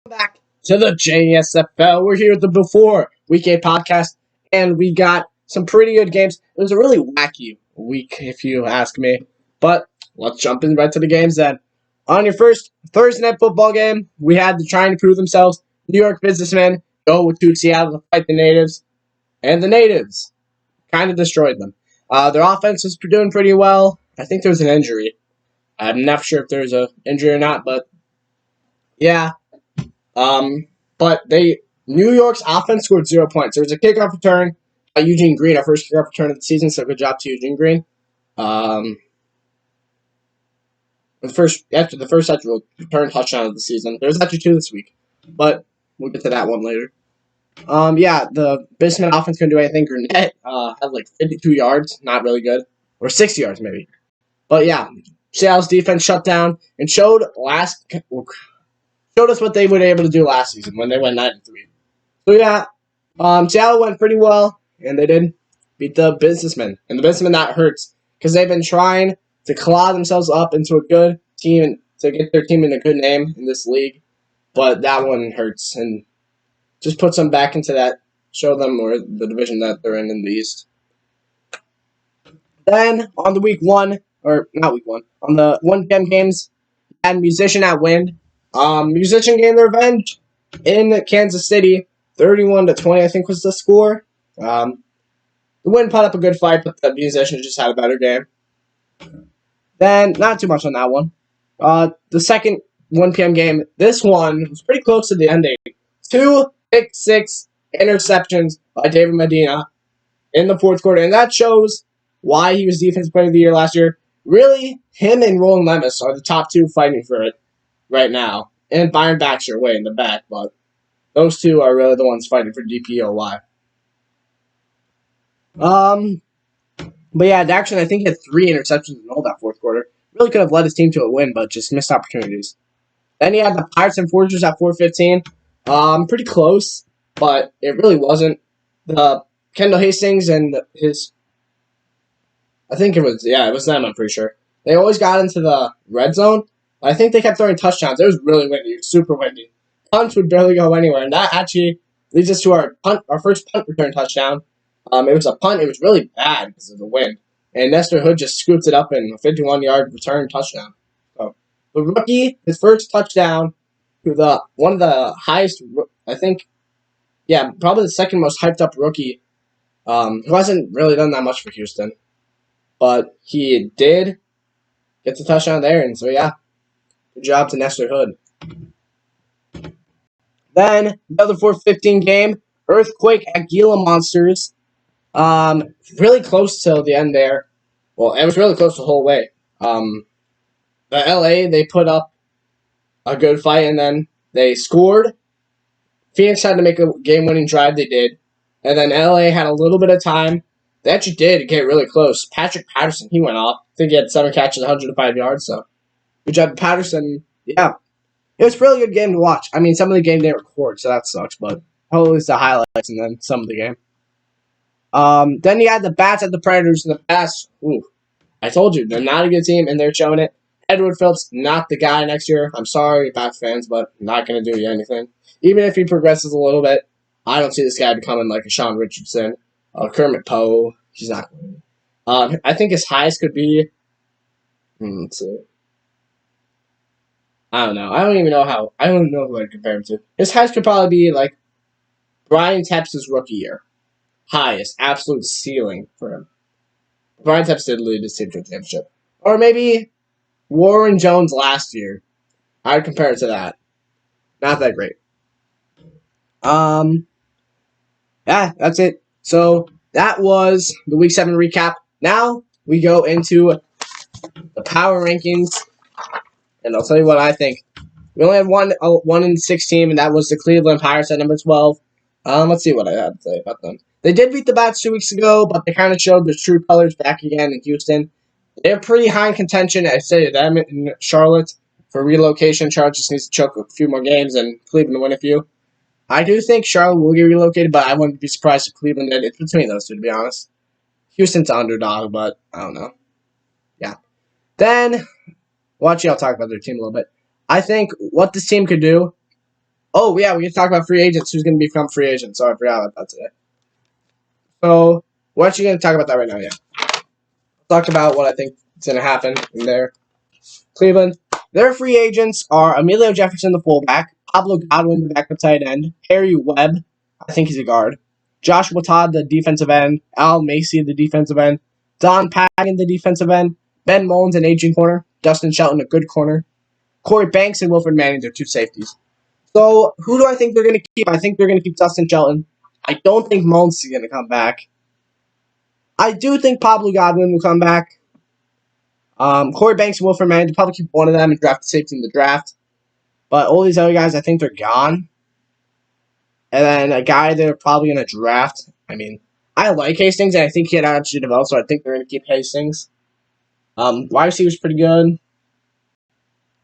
Back to the JSFL. We're here with the Before Week 8 podcast, and we got some pretty good games. It was a really wacky week, if you ask me. But let's jump in right to the games then. On your first Thursday night football game, we had the trying to prove themselves New York businessmen go to Seattle to fight the Natives, and the Natives kind of destroyed them. Their offense was doing pretty well. I think there was an injury. I'm not sure if there's an injury or not, but yeah. But New York's offense scored 0 points. There was a kickoff return by Eugene Green, our first kickoff return of the season, so good job to Eugene Green. After the first actual return touchdown of the season. There's actually two this week, but we'll get to that one later. The Bisman offense couldn't do anything. Gurnett had like 52 yards, not really good, or 60 yards maybe. But yeah, Seattle's defense shut down and showed us what they were able to do last season when they went 9-3. So yeah, Seattle went pretty well, and they did beat the businessmen. And the businessmen, that hurts because they've been trying to claw themselves up into a good team and to get their team in a good name in this league. But that one hurts, and just puts them back into that, show them or the division that they're in the East. Then on the on the 1 p.m. games, we had Musician at Wind. Musician gained their revenge in Kansas City, 31-20, I think was the score. The Wind put up a good fight, but the Musicians just had a better game. Then, not too much on that one. The second 1 p.m. game, this one was pretty close to the ending. 2 pick-six interceptions by David Medina in the fourth quarter, and that shows why he was Defensive Player of the Year last year. Really, him and Roland Lemus are the top two fighting for it right now. And Byron Baxter way in the back, but those two are really the ones fighting for DPOY. But yeah, Daxon, I think, had 3 interceptions in all that fourth quarter. Really could have led his team to a win, but just missed opportunities. Then he had the Pirates and Forgers at 4:15. Pretty close, but it really wasn't. The Kendall Hastings and it was them, I'm pretty sure. They always got into the red zone. I think they kept throwing touchdowns. It was really windy. It was super windy. Punts would barely go anywhere, and that actually leads us to our first punt return touchdown. It was a punt. It was really bad because of the wind, and Nestor Hood just scooped it up in a 51-yard return touchdown. So the rookie, his first touchdown, to one of the highest, I think, probably the second most hyped up rookie, who hasn't really done that much for Houston, but he did get the touchdown there, and so yeah. Good job to Nestor Hood. Then, the other 4:15 game, Earthquake at Gila Monsters. Really close till the end there. Well, it was really close the whole way. The LA, they put up a good fight, and then they scored. Phoenix had to make a game-winning drive, they did. And then LA had a little bit of time. They actually did get really close. Patrick Patterson, he went off. I think he had 7 catches, 105 yards, so good job, Patterson. Yeah. It was a really good game to watch. I mean, some of the game didn't record, so that sucks, but hopefully it's the highlights and then some of the game. Then you had the Bats at the Predators, and the Bats, I told you, they're not a good team, and they're showing it. Edward Phillips, not the guy next year. I'm sorry, Bats fans, but not going to do you anything. Even if he progresses a little bit, I don't see this guy becoming like a Sean Richardson, Kermit Poe. He's not going to. I think his highest could be, let's see. I don't know. I don't even know who I'd compare him to. His highest could probably be like Brian Tepps' rookie year. Highest, absolute ceiling for him. Brian Tepps did lead his team to a championship. Or maybe Warren Jones last year. I'd compare it to that. Not that great. Yeah, that's it. So that was the Week 7 recap. Now we go into the power rankings. And I'll tell you what I think. We only had one in 6 team, and that was the Cleveland Pirates at number 12. Let's see what I had to say about them. They did beat the Bats 2 weeks ago, but they kind of showed their true colors back again in Houston. They're pretty high in contention. I say them in Charlotte for relocation. Charlotte just needs to choke a few more games, and Cleveland to win a few. I do think Charlotte will get relocated, but I wouldn't be surprised if Cleveland did. It's between those two, to be honest. Houston's an underdog, but I don't know. Yeah. Then, I'll talk about their team a little bit. I think what this team could do, Oh, yeah, we can talk about free agents. Who's going to become free agent? Sorry, I forgot about that today. So, we're actually going to talk about that right now, yeah. Talk about what I think is going to happen in there. Cleveland. Their free agents are Emilio Jefferson, the fullback, Pablo Godwin, the backup tight end, Harry Webb, I think he's a guard, Joshua Todd, the defensive end, Al Macy, the defensive end, Don Pagan, the defensive end, Ben Mullins, an aging corner, Dustin Shelton, a good corner, Corey Banks and Wilfred Manning, their two safeties. So, who do I think they're going to keep? I think they're going to keep Dustin Shelton. I don't think Mullins is going to come back. I do think Pablo Godwin will come back. Corey Banks and Wilfred Manning, they'll probably keep one of them and draft the safety in the draft. But all these other guys, I think they're gone. And then a guy they're probably going to draft. I mean, I like Hastings, and I think he had actually developed, so I think they're going to keep Hastings. Wide receiver's pretty good.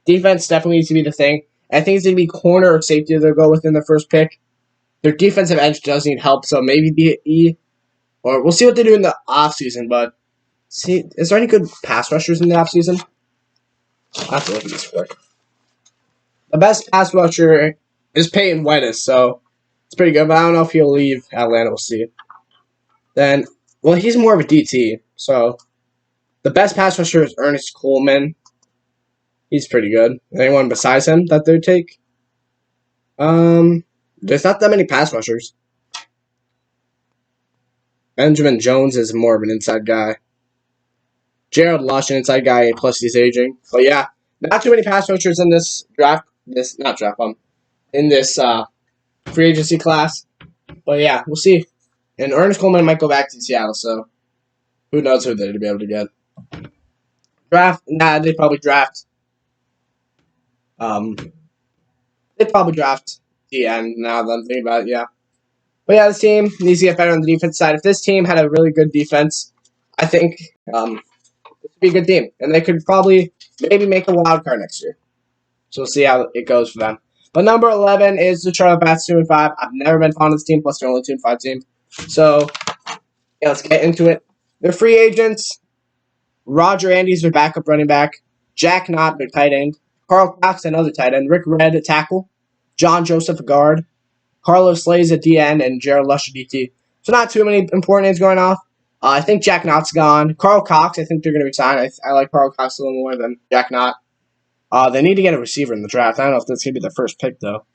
Defense definitely needs to be the thing. I think it's going to be corner or safety they'll go with in the first pick. Their defensive edge does need help, so maybe be or we'll see what they do in the offseason, but see, is there any good pass rushers in the offseason? I'll have to look at this quick. The best pass rusher is Peyton Wettis, so it's pretty good, but I don't know if he'll leave Atlanta. We'll see. Then, well, he's more of a DT, so the best pass rusher is Ernest Coleman. He's pretty good. Anyone besides him that they'd take? There's not that many pass rushers. Benjamin Jones is more of an inside guy. Gerald Lush, an inside guy, plus he's aging. But yeah, not too many pass rushers in this draft. In this free agency class. But yeah, we'll see. And Ernest Coleman might go back to Seattle, so who knows who they'd be able to get. They'd probably draft. They'd probably draft the end now that I'm thinking about it, yeah. But yeah, this team needs to get better on the defense side. If this team had a really good defense, I think this would be a good team. And they could probably maybe make a wild card next year. So we'll see how it goes for them. But number 11 is the Charlotte Bats 2-5. I've never been fond of this team, plus they're only 2-5 team. So yeah, let's get into it. They're free agents. Roger Andrews, their backup running back. Jack Knott, their tight end. Carl Cox, another tight end. Rick Red, a tackle. John Joseph, a guard. Carlos Slays at DN and Gerald Lush at DT. So not too many important names going off. I think Jack Knott's gone. Carl Cox, I think they're going to resign. I like Carl Cox a little more than Jack Knott. They need to get a receiver in the draft. I don't know if that's going to be the first pick, though.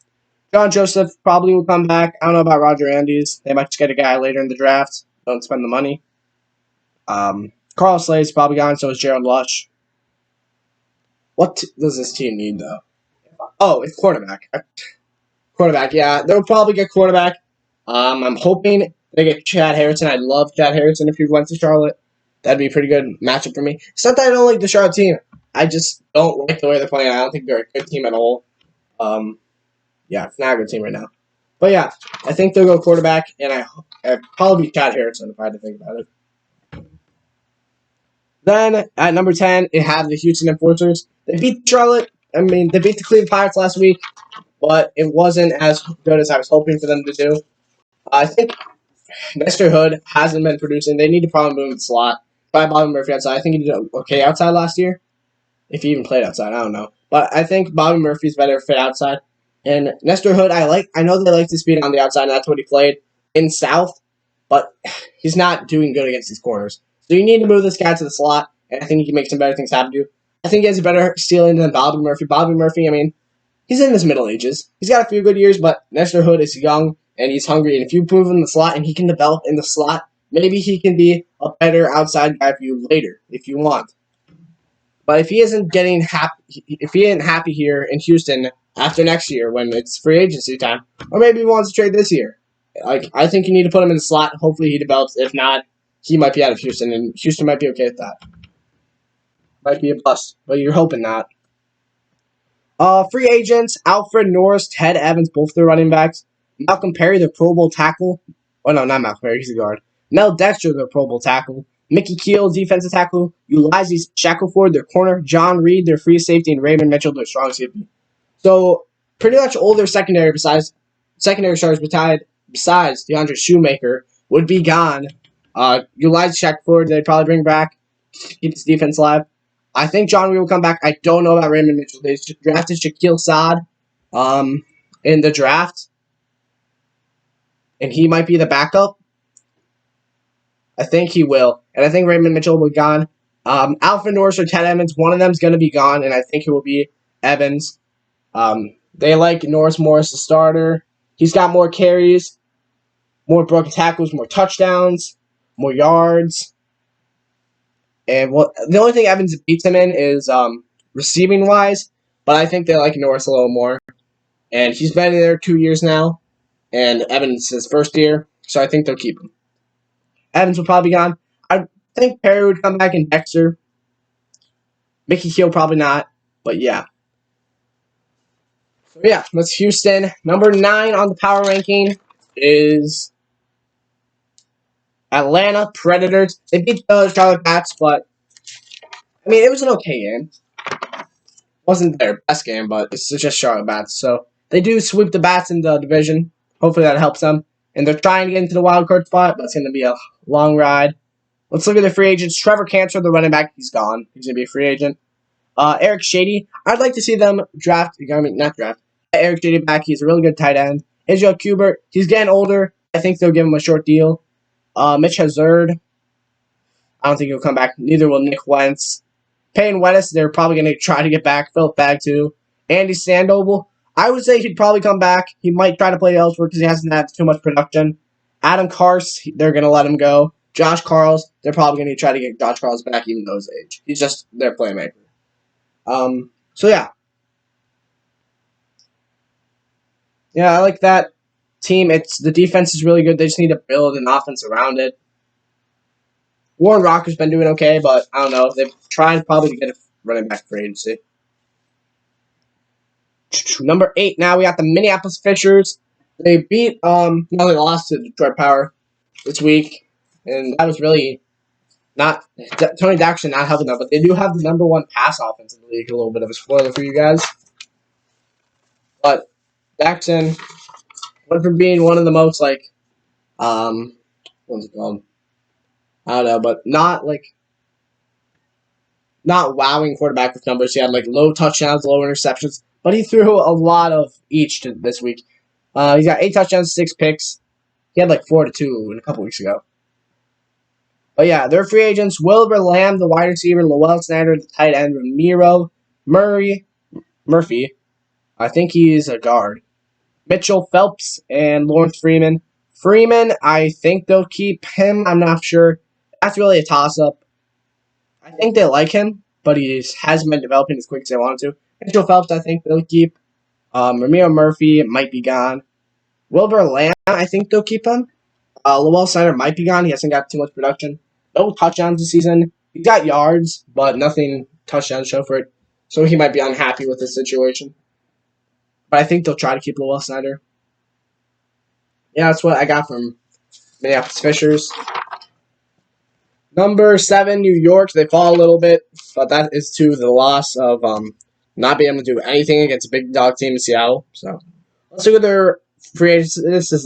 John Joseph probably will come back. I don't know about Roger Andrews. They might just get a guy later in the draft. Don't spend the money. Carl Slade's probably gone, so is Gerald Lush. What does this team need, though? Oh, it's quarterback. Quarterback, yeah. They'll probably get quarterback. I'm hoping they get Chad Harrison. I'd love Chad Harrison if he went to Charlotte. That'd be a pretty good matchup for me. It's not that I don't like the Charlotte team. I just don't like the way they're playing. I don't think they're a good team at all. Yeah, it's not a good team right now. But yeah, I think they'll go quarterback, and I'd probably be Chad Harrison if I had to think about it. Then at number 10, it had the Houston Enforcers. They beat Charlotte. They beat the Cleveland Pirates last week, but it wasn't as good as I was hoping for them to do. I think Nestor Hood hasn't been producing. They need to probably move the slot. Try Bobby Murphy outside. I think he did okay outside last year. If he even played outside, I don't know. But I think Bobby Murphy's better fit outside. And Nestor Hood, I know they like to speed on the outside, and that's what he played in South, but he's not doing good against these corners. So you need to move this guy to the slot, and I think he can make some better things happen to you. I think he has a better ceiling than Bobby Murphy. Bobby Murphy, he's in his middle ages. He's got a few good years, but Nestor Hood is young, and he's hungry. And if you move him in the slot and he can develop in the slot, maybe he can be a better outside guy for you later, if you want. But if he isn't happy here in Houston after next year when it's free agency time, or maybe he wants to trade this year, I think you need to put him in the slot. Hopefully he develops. If not, he might be out of Houston, and Houston might be okay with that. Might be a bust, but you're hoping not. Free agents, Alfred Norris, Ted Evans, both their running backs. Malcolm Perry, their Pro Bowl tackle. Oh, no, not Malcolm Perry, he's a guard. Mel Dexter, their Pro Bowl tackle. Mickey Keel, defensive tackle. Ulysses Shackelford, their corner. John Reed, their free safety. And Raymond Mitchell, their strong safety. So, pretty much all their secondary starters besides DeAndre Shoemaker would be gone. Ulysses Shackelford, they'd probably bring back. Keep his defense alive. I think John Reed will come back. I don't know about Raymond Mitchell. They drafted Shaquille Saad. And in the draft, and he might be the backup. I think he will, and I think Raymond Mitchell will be gone. Alfred Norris or Ted Edmonds, one of them is going to be gone, and I think it will be Evans. They like Norris more as the starter. He's got more carries, more broken tackles, more touchdowns, more yards. And the only thing Evans beats him in is receiving wise, but I think they like Norris a little more. And he's been there 2 years now, and Evans is his first year, so I think they'll keep him. Evans will probably be gone. I think Perry would come back and Dexter. Mickey Keel probably not, but yeah. So yeah, that's Houston. Number 9 on the power ranking is Atlanta Predators. They beat the Charlotte Bats, but I mean, it was an okay game. Wasn't their best game, but it's just Charlotte Bats. So they do sweep the Bats in the division. Hopefully that helps them. And they're trying to get into the wild card spot, but it's going to be a long ride. Let's look at the free agents. Trevor Cantor, the running back, he's gone. He's going to be a free agent. Eric Shady, I'd like to see them not draft. Eric Shady back. He's a really good tight end. Israel Kubert, he's getting older. I think they'll give him a short deal. Mitch Hazard, I don't think he'll come back. Neither will Nick Wentz. Payne Wettis, they're probably going to try to get back. Philip Bag, too. Andy Sandoval, I would say he'd probably come back. He might try to play elsewhere because he hasn't had too much production. Adam Karst, they're going to let him go. Josh Carls, they're probably going to try to get Josh Carls back even though his age. He's just their playmaker. So yeah. Yeah, I like that team. The defense is really good. They just need to build an offense around it. Warren Rocker's been doing okay, but I don't know. They've tried probably to get a running back for agency. Number 8 now, we got the Minneapolis Fishers. They beat, they lost to Detroit Power this week, and that was really not, Tony Daxton not helping them, but they do have the number 1 pass offense in the league. A little bit of a spoiler for you guys. But Daxton went from being one of the most, what's it called? I don't know, but not wowing quarterback with numbers. He had low touchdowns, low interceptions, but he threw a lot of each this week. He's got 8 touchdowns, 6 picks. He had 4-2 a couple weeks ago. But yeah, they're free agents. Wilbur Lamb, the wide receiver, Lowell Snyder, the tight end, Ramiro Murphy. I think he's a guard. Mitchell Phelps and Lawrence Freeman. Freeman, I think they'll keep him. I'm not sure. That's really a toss-up. I think they like him, but he hasn't been developing as quick as they wanted to. Mitchell Phelps, I think they'll keep. Ramiro Murphy might be gone. Wilbur Lamb, I think they'll keep him. Lowell Snyder might be gone. He hasn't got too much production. No touchdowns this season. He got yards, but nothing touchdowns show for it. So he might be unhappy with this situation. But I think they'll try to keep Lowell Snyder. Yeah, that's what I got from Minneapolis Fishers. Number 7, New York. They fall a little bit, but that is to the loss of not being able to do anything against a big dog team in Seattle. So let's look at their free agents. This is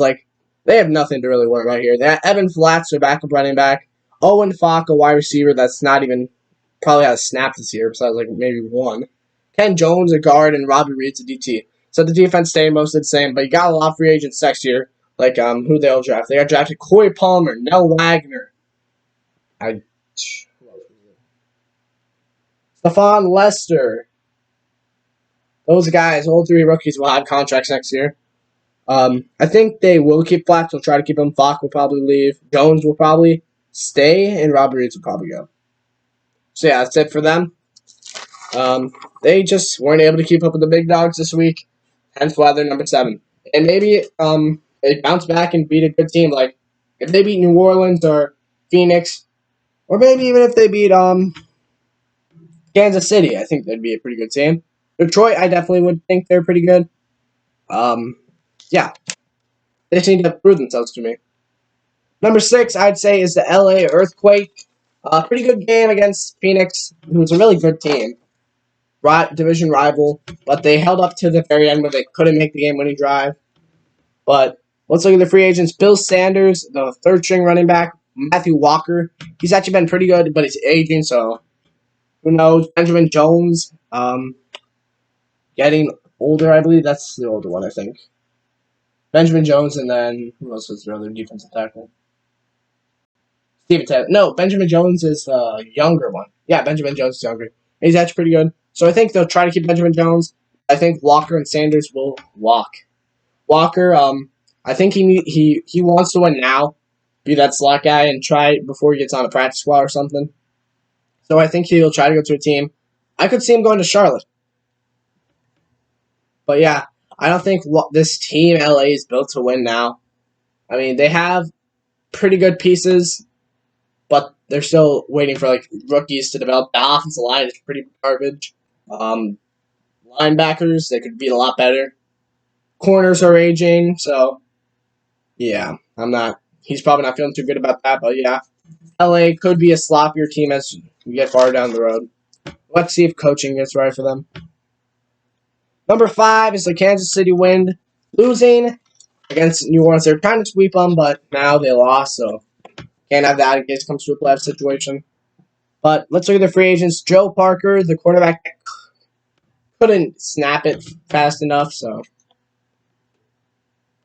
they have nothing to really worry about here. They have Evan Flats, their backup running back. Owen Falk, a wide receiver that's not even probably had a snap this year, besides maybe 1. Ken Jones, a guard, and Robbie Reed's a DT. So the defense stayed mostly the same, but you got a lot of free agents next year. Who they'll draft. They got drafted Corey Palmer, Nell Wagner. Stephon Lester. Those guys, all 3 rookies, will have contracts next year. I think they will keep Flats. They'll try to keep him. Falk will probably leave. Jones will probably stay, and Robbie Reeds will probably go. So yeah, that's it for them. They just weren't able to keep up with the big dogs this week. Hence why they're number 7. And maybe they bounce back and beat a good team. If they beat New Orleans or Phoenix, or maybe even if they beat Kansas City, I think that'd be a pretty good team. Detroit, I definitely would think they're pretty good. Yeah. They just need to prove themselves to me. Number 6, I'd say, is the LA Earthquake. Pretty good game against Phoenix, who's a really good team. Division rival, but they held up to the very end where they couldn't make the game-winning drive. But let's look at the free agents. Bill Sanders, the 3rd-string running back. Matthew Walker. He's actually been pretty good, but he's aging, so who knows. Benjamin Jones, getting older, I believe. That's the older one, I think. Benjamin Jones, and then who else was their other defensive tackle? Steven Taylor. No, Benjamin Jones is the younger one. Yeah, Benjamin Jones is younger. He's actually pretty good. So I think they'll try to keep Benjamin Jones. I think Walker and Sanders will walk. Walker, I think he wants to win now, be that slot guy, and try before he gets on a practice squad or something. So I think he'll try to go to a team. I could see him going to Charlotte. But yeah, I don't think this team LA is built to win now. I mean, they have pretty good pieces, but they're still waiting for like rookies to develop. The offensive line is pretty garbage. Linebackers, they could be a lot better. Corners are aging, so yeah, he's probably not feeling too good about that, but yeah. LA could be a sloppier team as we get far down the road. Let's see if coaching gets right for them. Number 5 is the Kansas City Wind, losing against New Orleans. They're trying to sweep them, but now they lost, so can't have that in case it comes to a playoff situation. But let's look at the free agents. Joe Parker, the quarterback, couldn't snap it fast enough, so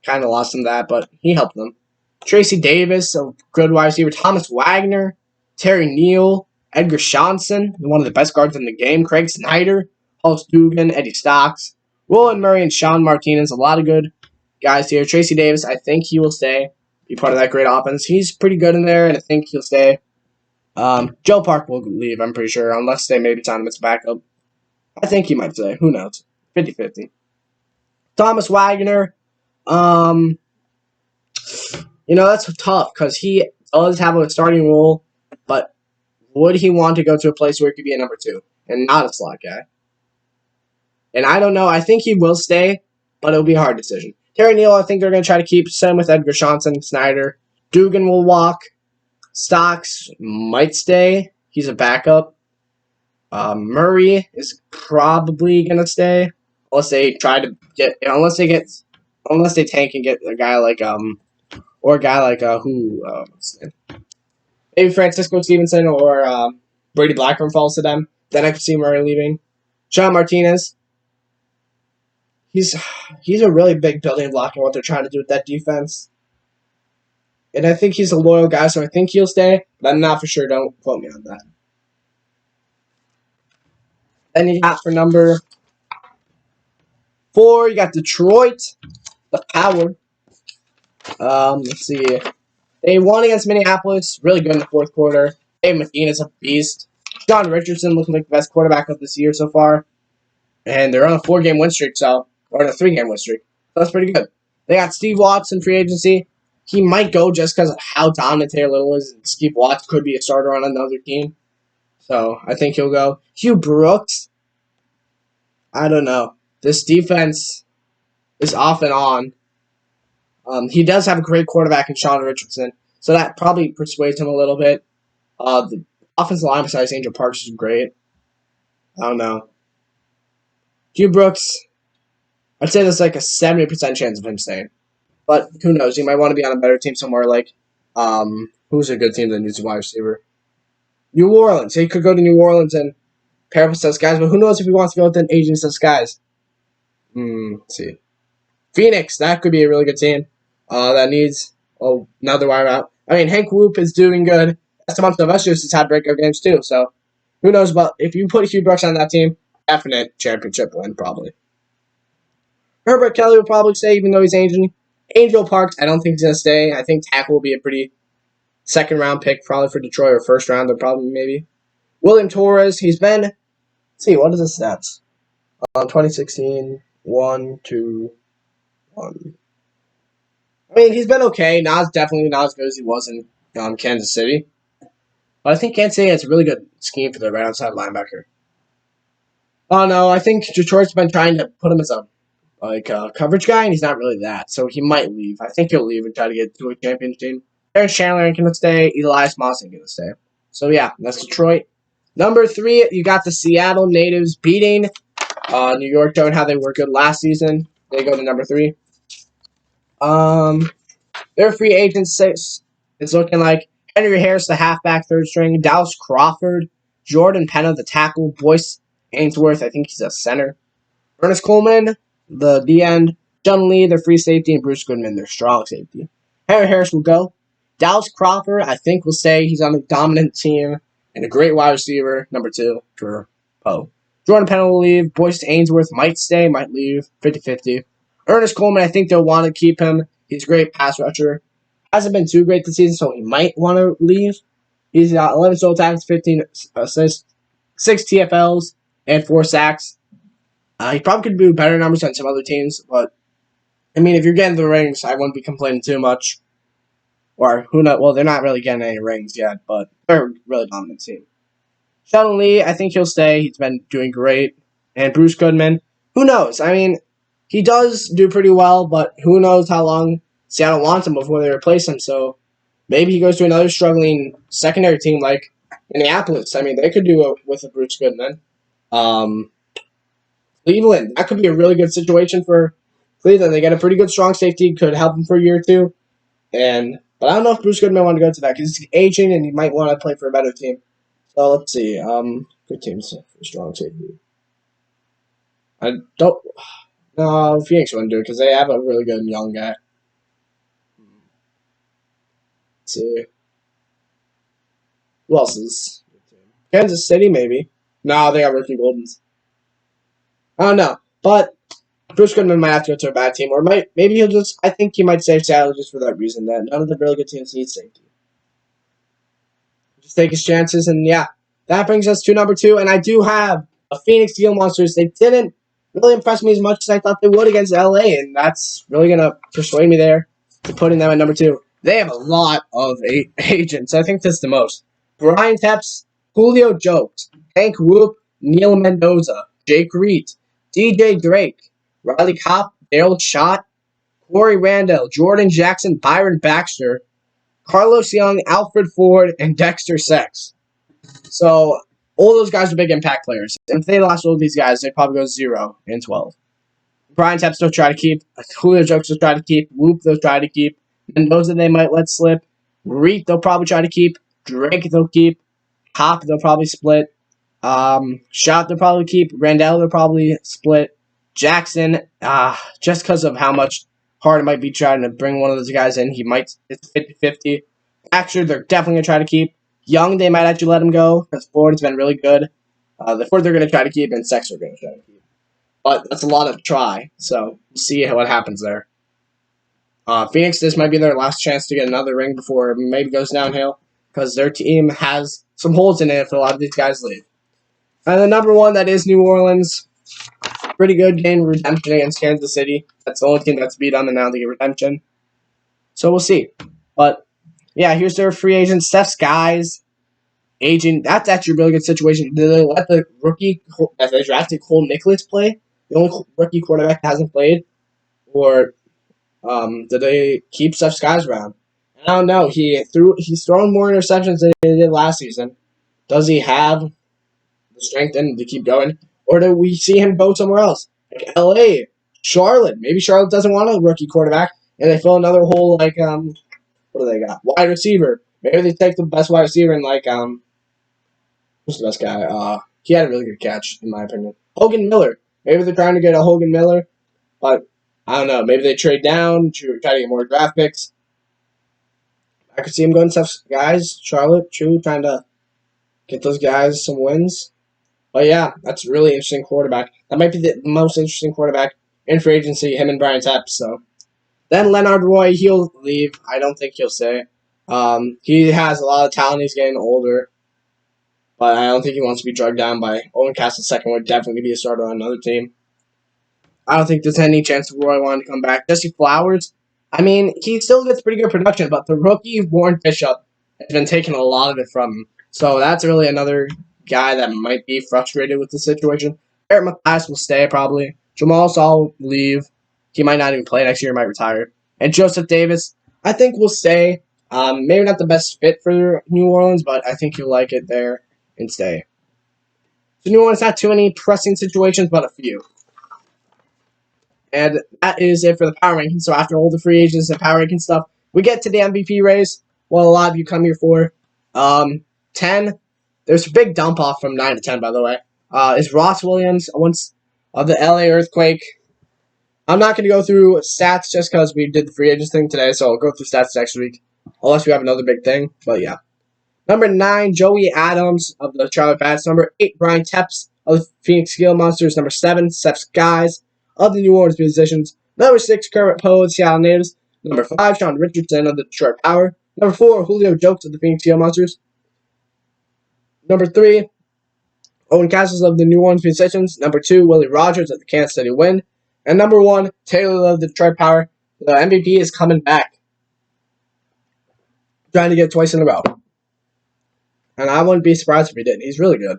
kind of lost him that, but he helped them. Tracy Davis, a good wide receiver. Thomas Wagner, Terry Neal, Edgar Johnson, one of the best guards in the game. Craig Snyder, Hulk Dugan, Eddie Stocks, Roland Murray, and Sean Martinez. A lot of good guys here. Tracy Davis, I think he will stay, be part of that great offense. He's pretty good in there, and I think he'll stay. Joe Park will leave, I'm pretty sure, unless they maybe sign him as a backup. I think he might stay. Who knows? 50-50. Thomas Wagner, that's tough because he does have a starting role, but would he want to go to a place where he could be a number 2 and not a slot guy? And I don't know. I think he will stay, but it'll be a hard decision. Terry Neal, I think they're going to try to keep. Same with Edgar Johnson, Snyder. Dugan will walk. Stocks might stay. He's a backup. Murray is probably going to stay unless they tank and get a guy like or a guy like maybe Francisco Stevenson or Brady Blackburn falls to them. Then I could see Murray leaving. Sean Martinez. He's a really big building block in what they're trying to do with that defense. And I think he's a loyal guy, so I think he'll stay, but I'm not for sure. Don't quote me on that. Then you got for number 4, you got Detroit, the Power. Let's see. They won against Minneapolis, really good in the fourth quarter. Dave Medina's a beast. John Richardson looking like the best quarterback of this year so far. And they're on a 4-game win streak, or a 3-game win streak. So that's pretty good. They got Steve Watts in free agency. He might go just because of how dominant Taylor Little is. And Steve Watts could be a starter on another team. So I think he'll go. Hugh Brooks. I don't know. This defense is off and on. He does have a great quarterback in Sean Richardson. So that probably persuades him a little bit. The offensive line besides Angel Parks is great. I don't know. Hugh Brooks, I'd say there's like a 70% chance of him staying. But who knows? He might want to be on a better team somewhere like, who's a good team that needs a wide receiver? New Orleans. He could go to New Orleans and pair up with those guys, but who knows if he wants to go with an agent of guys. Let's see. Phoenix, that could be a really good team. That needs another wide out. I mean, Hank Whoop is doing good. Esteban Silvestris has had breakout games too, so who knows? But if you put Hugh Brooks on that team, definite championship win, probably. Herbert Kelly will probably stay, even though he's aging. Angel Parks, I don't think he's going to stay. I think tackle will be a pretty second-round pick, probably for Detroit, or first round, probably maybe. William Torres, he's been, let's see, what is his stats? 2016, 1, 2, 1. I mean, he's been okay. Definitely not as good as he was in Kansas City. But I think Kansas City has a really good scheme for their right outside linebacker. Oh, no, I think Detroit's been trying to put him as a coverage guy, and he's not really that. So he might leave. I think he'll leave and try to get to a championship team. Aaron Chandler ain't going to stay. Elias Moss ain't going to stay. So, yeah, that's Detroit. Number 3, you got the Seattle Natives beating New York, showing how they were good last season. They go to number 3. Their free agent 6 is looking like Henry Harris, the halfback, 3rd string. Dallas Crawford. Jordan Penna, the tackle. Boyce Ainsworth, I think he's a center. Ernest Coleman, the D-end. John Lee, their free safety, and Bruce Goodman, their strong safety. Harry Harris will go. Dallas Crawford, I think, will stay. He's on a dominant team and a great wide receiver, number 2 for Poe. Jordan Pennell will leave. Boyce Ainsworth might stay, might leave, 50-50. Ernest Coleman, I think they'll want to keep him. He's a great pass rusher. Hasn't been too great this season, so he might want to leave. He's got 11 solo tackles, 15 assists, 6 TFLs, and 4 sacks. He probably could do better numbers on some other teams, but I mean, if you're getting the rings, I wouldn't be complaining too much. Or who knows? Well, they're not really getting any rings yet, but they're a really dominant team. Sheldon Lee, I think he'll stay. He's been doing great. And Bruce Goodman, who knows? I mean, he does do pretty well, but who knows how long Seattle wants him before they replace him. So maybe he goes to another struggling secondary team like Minneapolis. I mean, they could do it with a Bruce Goodman. Cleveland, that could be a really good situation for Cleveland. They get a pretty good strong safety, could help them for a year or two. But I don't know if Bruce Goodman want to go to that because he's aging and he might want to play for a better team. So let's see. Good teams for strong safety. I don't. No, Phoenix wouldn't do it because they have a really good young guy. Let's see. Who else is Kansas City? Maybe. No, they got Ricky Goldens. I don't know, but Bruce Goodman might have to go to a bad team, or maybe he'll just. I think he might save Seattle just for that reason. That none of the really good teams need safety. Just take his chances, and yeah, that brings us to number 2. And I do have a Phoenix Gila Monsters. They didn't really impress me as much as I thought they would against LA, and that's really gonna persuade me there to putting them at number 2. They have a lot of agents. I think that's the most. Brian Tepps, Julio Jokes, Hank Whoop, Neil Mendoza, Jake Reed, DJ Drake, Riley Kopp, Daryl Schott, Corey Randall, Jordan Jackson, Byron Baxter, Carlos Young, Alfred Ford, and Dexter Sex. So all those guys are big impact players. If they lost all of these guys, they'd probably go 0-12. Brian Tepps they'll try to keep. Julio Jokes they'll try to keep. Whoop they'll try to keep. Mendoza they might let slip. Reed they'll probably try to keep. Drake they'll keep. Kopp they'll probably split. Schott they'll probably keep. Randall they'll probably split. Jackson, just because of how much hard it might be trying to bring one of those guys in, it's 50-50. Baxter, they're definitely going to try to keep. Young, they might actually let him go, because Ford has been really good. The Ford they're going to try to keep, and Sex are going to try to keep. But that's a lot of try, so we'll see what happens there. Phoenix, this might be their last chance to get another ring before it maybe goes downhill, because their team has some holes in it if a lot of these guys leave. And the number 1, that is New Orleans. Pretty good game redemption against Kansas City. That's the only team that's beat them, and now they get redemption. So we'll see. But yeah, here's their free agent. Steph Skies, aging. That's actually a really good situation. Did they let the rookie that they drafted, Cole Nicholas, play? The only rookie quarterback that hasn't played? Or did they keep Steph Skies around? I don't know. He's thrown more interceptions than he did last season. Does he have the strength in him to keep going? Or do we see him go somewhere else? Like LA, Charlotte. Maybe Charlotte doesn't want a rookie quarterback, and they fill another hole like, what do they got? Wide receiver. Maybe they take the best wide receiver and who's the best guy? He had a really good catch, in my opinion. Hogan Miller. Maybe they're trying to get a Hogan Miller, but I don't know. Maybe they trade down to try to get more draft picks. I could see him going to guys. Charlotte, true, trying to get those guys some wins. But yeah, that's a really interesting quarterback. That might be the most interesting quarterback in free agency, him and Brian Tepps. So then Leonard Roy, he'll leave. I don't think he'll stay. He has a lot of talent. He's getting older. But I don't think he wants to be drugged down by Owen Castle II. Would definitely be a starter on another team. I don't think there's any chance Roy wanted to come back. Jesse Flowers, I mean, he still gets pretty good production, but the rookie Warren Bishop has been taking a lot of it from him. So that's really another guy that might be frustrated with the situation. Eric Mathias will stay, probably. Jamal Saul will leave. He might not even play next year. He might retire. And Joseph Davis, I think, will stay. Maybe not the best fit for New Orleans, but I think he'll like it there and stay. So New Orleans not too many pressing situations, but a few. And that is it for the power rankings. So after all the free agents and power ranking stuff, we get to the MVP race. Well, a lot of you come here for. 10. There's a big dump off from 9 to 10, by the way. Is Ross Williams, once of the LA Earthquake. I'm not going to go through stats just because we did the free agents thing today, so I'll go through stats next week. Unless we have another big thing, but yeah. Number 9, Joey Adams of the Charlotte Bats. Number 8, Brian Tepps of the Phoenix Skill Monsters. Number 7, Seth Skies of the New Orleans Musicians. Number 6, Kermit Poe of the Seattle Natives. Number 5, Sean Richardson of the Detroit Power. Number 4, Julio Jokes of the Phoenix Skill Monsters. Number 3, Owen Castles of the New Orleans Musicians. Number 2, Willie Rogers of the Kansas City Wind. And number 1, Taylor of the Detroit Power. The MVP is coming back. Trying to get it twice in a row. And I wouldn't be surprised if he did. He's really good.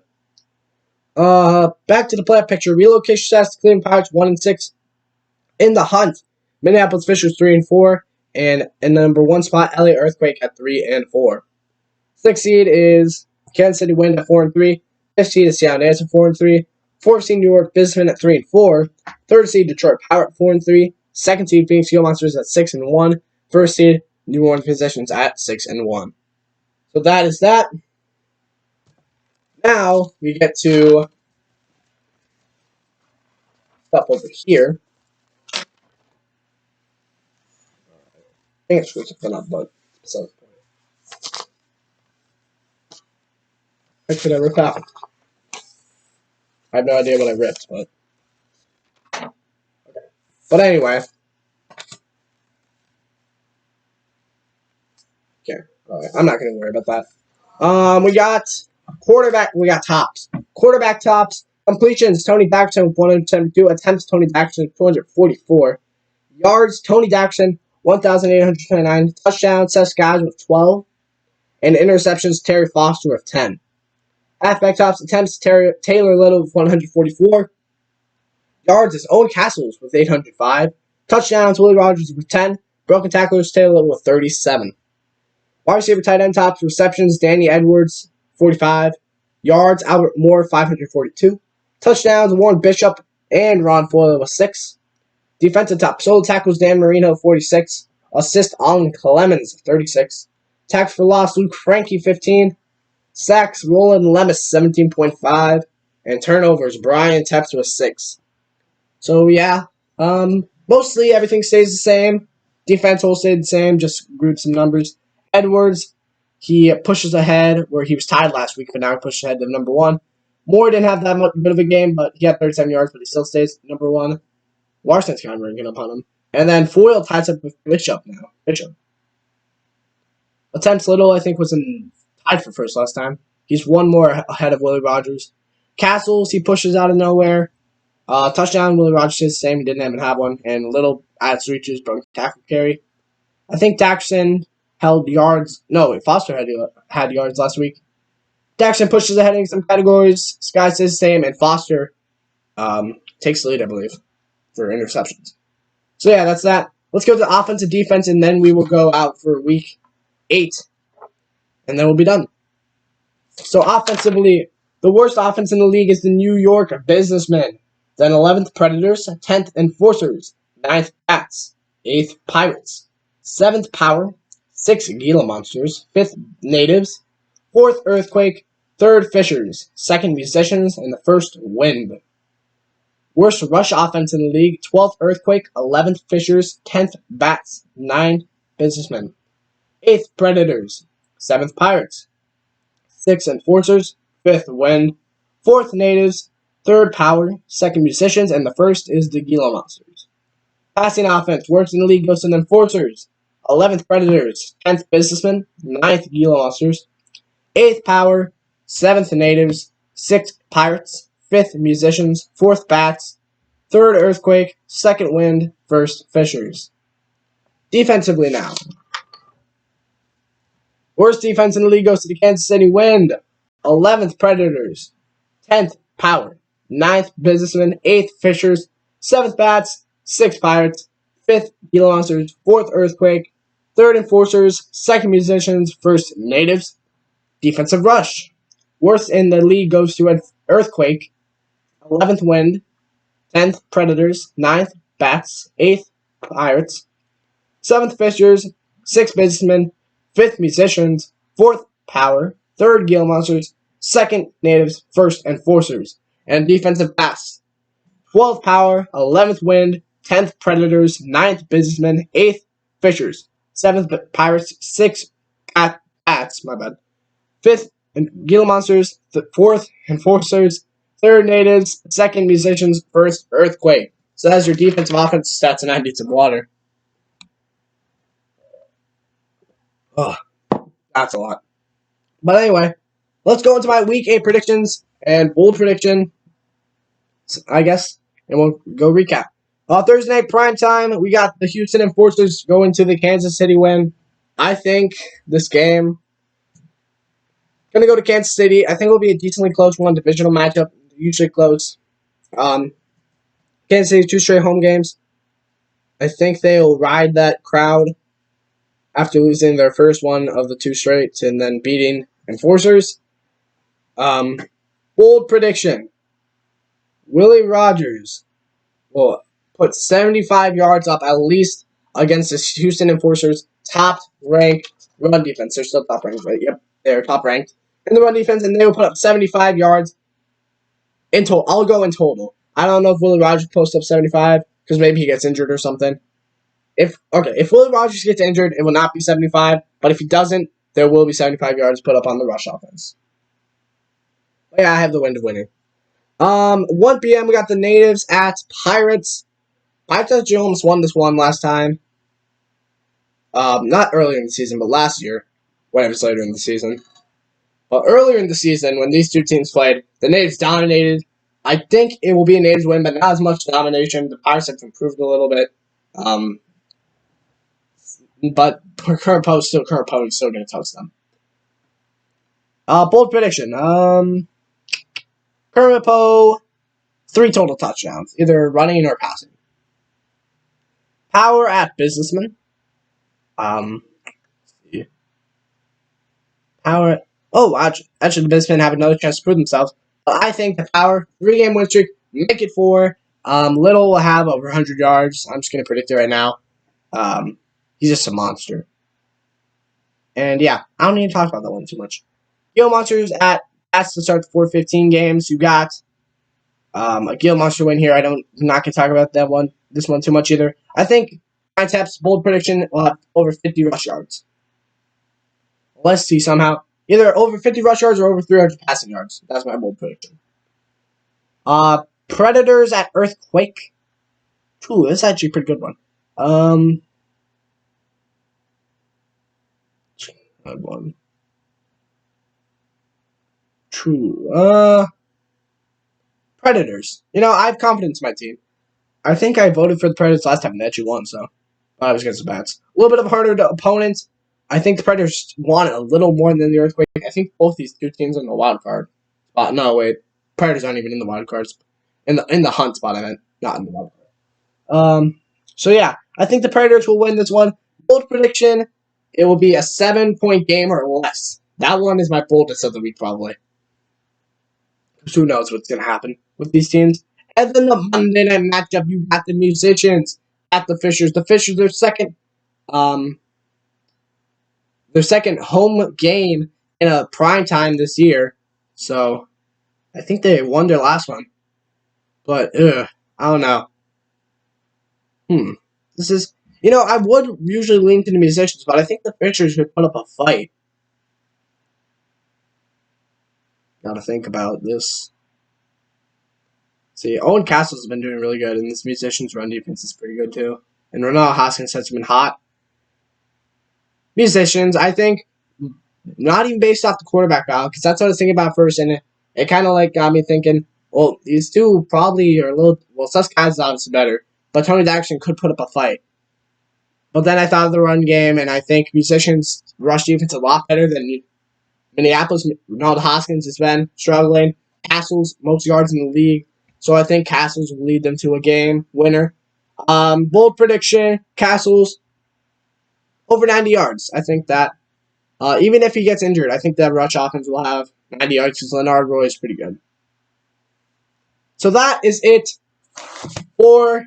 Back to the playoff picture. Relocation stats: Cleveland Pirates 1-6. In the hunt, Minneapolis Fishers 3-4. And in the number 1 spot, LA Earthquake at 3-4. 6th seed is Kansas City Wind at 4-3. 5th seed is Seattle Natives at 4-3. 4th seed New York Businessmen at 3-4. 3rd seed Detroit Power at 4-3. 2nd seed Phoenix Skill Monsters at 6-1. 1st seed New Orleans Musicians at 6-1. So that is that. Now we get to stuff over here. I think I screwed something up, but so what could I rip out? I have no idea what I ripped, but okay. But anyway. Okay. Alright, I'm not gonna worry about that. We got quarterback, we got tops. Quarterback tops, completions, Tony Daxton with 172, attempts, Tony Daxton 244. Yards, Tony Daxton 1,829. Touchdowns, Seth Skies with 12. And interceptions, Terry Foster with 10. Halfback tops, attempts, Taylor Little with 144. Yards is Owen Castles with 805. Touchdowns, Willie Rogers with 10. Broken tacklers, Taylor Little with 37. Wide receiver tight end tops, receptions, Danny Edwards, 45. Yards, Albert Moore, 542. Touchdowns, Warren Bishop and Ron Foyle with 6. Defensive top, solo tackles, Dan Marino, 46. Assist, Alan Clemens, 36. Tackles for loss, Luke Frankie, 15. Sacks, Roland Lemus, 17.5. And turnovers, Brian Tepps with 6. So, yeah, mostly everything stays the same. Defense will stay the same, just grew some numbers. Edwards, he pushes ahead where he was tied last week, but now he pushes ahead to number 1. Moore didn't have that much bit of a game, but he had 37 yards, but he still stays number 1. Larson's kind of ringing up on him. And then Foyle ties up with Bishop now. Attempts Little, I think, was tied for first last time. He's 1 more ahead of Willie Rogers. Castles, he pushes out of nowhere. Touchdown, Willie Rogers is the same. He didn't even have one. And Little adds reaches, broken tackle carry. I think Daxton held yards. No, Foster had yards last week. Daxton pushes ahead in some categories. Sky says the same. And Foster takes the lead, I believe, for interceptions. So, yeah, that's that. Let's go to offensive defense, and then we will go out for week 8. And then we'll be done. So, offensively, the worst offense in the league is the New York Businessmen. Then 11th, Predators. 10th, Enforcers. 9th, Bats. 8th, Pirates. 7th, Power. 6th, Gila Monsters. 5th, Natives. 4th, Earthquake. 3rd, Fishers. 2nd, Musicians. And the 1st, Wind. Worst rush offense in the league, 12th, Earthquake. 11th, Fishers. 10th, Bats. 9th, Businessmen. 8th, Predators. 7th, Pirates. 6th, Enforcers. 5th, Wind. 4th, Natives. 3rd, Power. 2nd, Musicians. And the 1st is the Gila Monsters. Passing offense, worst in the league, goes to the Enforcers. 11th, Predators. 10th, Businessmen. 9th, Gila Monsters. 8th, Power. 7th, Natives. 6th, Pirates. 5th, Musicians. 4th, Bats. 3rd, Earthquake. 2nd, Wind. 1st, Fishers. Defensively now. Worst defense in the league goes to the Kansas City Wind. 11th, Predators. 10th, Power. 9th, Businessmen. 8th, Fishers. 7th, Bats. 6th, Pirates. 5th, Gila Monsters. 4th, Earthquake. 3rd, Enforcers. 2nd, Musicians. 1st, Natives. Defensive rush. Worst in the league goes to Earthquake. 11th, Wind. 10th, Predators. 9th, Bats. 8th, Pirates. 7th, Fishers. 6th, Businessmen. 5th, Musicians. 4th, Power. 3rd, Gila Monsters. 2nd, Natives. 1st, Enforcers. And defensive pass. 12th, Power. 11th, Wind. 10th, Predators. 9th, Businessmen. 8th, Fishers. 7th, Pirates. 6th, Pats. My bad. 5th, Gila Monsters. 4th, Enforcers. 3rd, Natives. 2nd, Musicians. 1st, Earthquake. So that's your defensive offensive stats, and I need some water. Oh, that's a lot. But anyway, let's go into my Week 8 predictions and bold prediction, I guess, and we'll go recap. Thursday night primetime, we got the Houston Enforcers going to the Kansas City win. I think this game going to go to Kansas City. I think it will be a decently close one, divisional matchup, usually close. Kansas City, 2 straight home games. I think they'll ride that crowd after losing their first one of the 2 straights and then beating Enforcers. Bold prediction. Willie Rogers will put 75 yards up at least against the Houston Enforcers' top-ranked run defense. They're still top-ranked, right? Yep, they're top-ranked in the run defense, and they will put up 75 yards in total. I'll go in total. I don't know if Willie Rogers posts up 75 because maybe he gets injured or something. If Willie Rogers gets injured, it will not be 75, but if he doesn't, there will be 75 yards put up on the rush offense. But yeah, I have the wind of winning. 1 p.m. we got the Natives at Pirates. Pirates actually almost won this one last time. Not earlier in the season, but last year, whenever it's later in the season. But earlier in the season, when these two teams played, the Natives dominated. I think it will be a Natives win, but not as much domination. The Pirates have improved a little bit. But current opponent still going to toast them. Bold prediction. Kermit Poe, 3 total touchdowns, either running or passing. Power at Businessman. Power. Oh, actually, the Businessmen have another chance to prove themselves. But I think the Power, 3-game win streak, make it 4. Little will have over 100 yards. I'm just going to predict it right now. He's just a monster. And yeah, I don't need to talk about that one too much. Gila Monsters that's to start the 4-15 games. You got a Gila Monster win here. I'm not going to talk about this one too much either. I think Taps bold prediction will have over 50 rush yards. Let's see somehow. Either over 50 rush yards or over 300 passing yards. That's my bold prediction. Predators at Earthquake. Ooh, this is actually a pretty good one. Good one. True. Predators. I have confidence in my team. I think I voted for the Predators last time and they actually won, so I was against the Bats. A little bit of a harder opponent. I think the Predators won a little more than the Earthquake. I think both these two teams are in the wild card spot. No, wait. Predators aren't even in the wild cards. In the hunt spot, I meant. Not in the wild card. So yeah, I think the Predators will win this one. Bold prediction, it will be a 7-point game or less. That one is my boldest of the week, probably. Who knows what's going to happen with these teams. And then the Monday night matchup, you got the Musicians at the Fishers. The Fishers, their second home game in a prime time this year. So, I think they won their last one. But, I don't know. This is, I would usually lean to the Musicians, but I think the Fishers could put up a fight. Gotta think about this. See, Owen Castle's been doing really good, and this Musicians' run defense is pretty good, too. And Ronald Hoskins has been hot. Musicians, I think, not even based off the quarterback battle, because that's what I was thinking about first, and it kind of got me thinking, well, these two probably are a little, Susskind is obviously better, but Tony Daxton could put up a fight. But then I thought of the run game, and I think Musicians' rush defense is a lot better than Minneapolis. Ronald Hoskins has been struggling. Castle's most yards in the league. So I think Castles will lead them to a game winner. Bold prediction, Castles over 90 yards. I think that even if he gets injured, I think that rush offense will have 90 yards because Leonard Roy is pretty good. So that is it for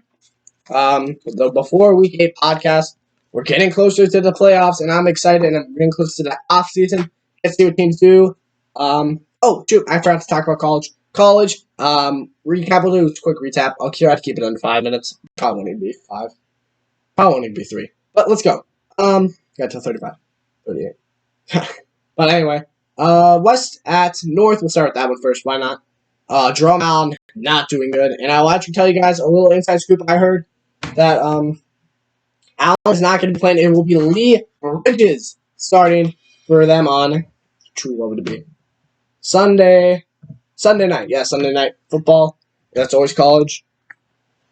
the Before Week 8 podcast. We're getting closer to the playoffs, and I'm excited, and I'm getting closer to the off season. Let's see what teams do. Oh, shoot, I forgot to talk about college. College, recap, we'll do a quick recap. I'll try to keep it under 5 minutes. Probably won't even be 5. Probably won't even be 3. But let's go. Got till 35. 38. But anyway, West at North. We'll start with that one first. Why not? Jerome Allen not doing good, and I'll actually tell you guys a little inside scoop. I heard that Allen is not going to be playing. It will be Lee Bridges starting for them on what would it be? Sunday night. Yeah, Sunday night football. That's always college.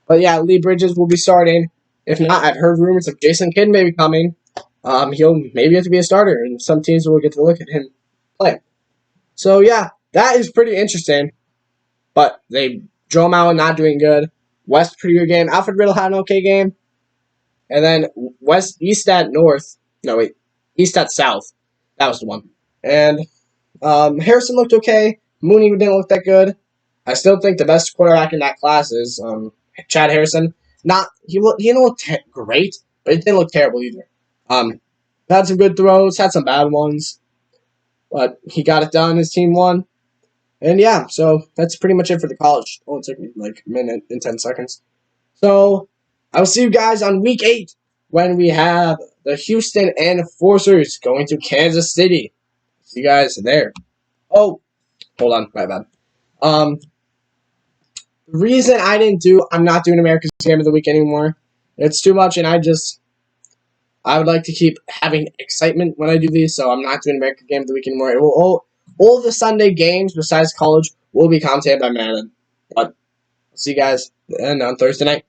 But yeah, Lee Bridges will be starting. If not, I've heard rumors of Jason Kidd maybe coming. He'll maybe have to be a starter, and some teams will get to look at him play. So yeah, that is pretty interesting. But Jerome Allen not doing good. West pretty good game. Alfred Riddle had an okay game. And then East at North. No, wait. East at South. That was the one. And Harrison looked okay. Mooney didn't look that good. I still think the best quarterback in that class is Chad Harrison. He didn't look great, but it didn't look terrible either. Had some good throws, had some bad ones, but he got it done. His team won. And yeah, so that's pretty much it for the college. Only took me like a minute and 10 seconds. So I will see you guys on week 8 when we have the Houston Enforcers going to Kansas City. See you guys there. Oh, hold on, my bad. The reason I'm not doing America's Game of the Week anymore. It's too much, and I would like to keep having excitement when I do these, so I'm not doing America's Game of the Week anymore. It will all the Sunday games besides college will be commentated by Madden. But I'll see you guys on Thursday night.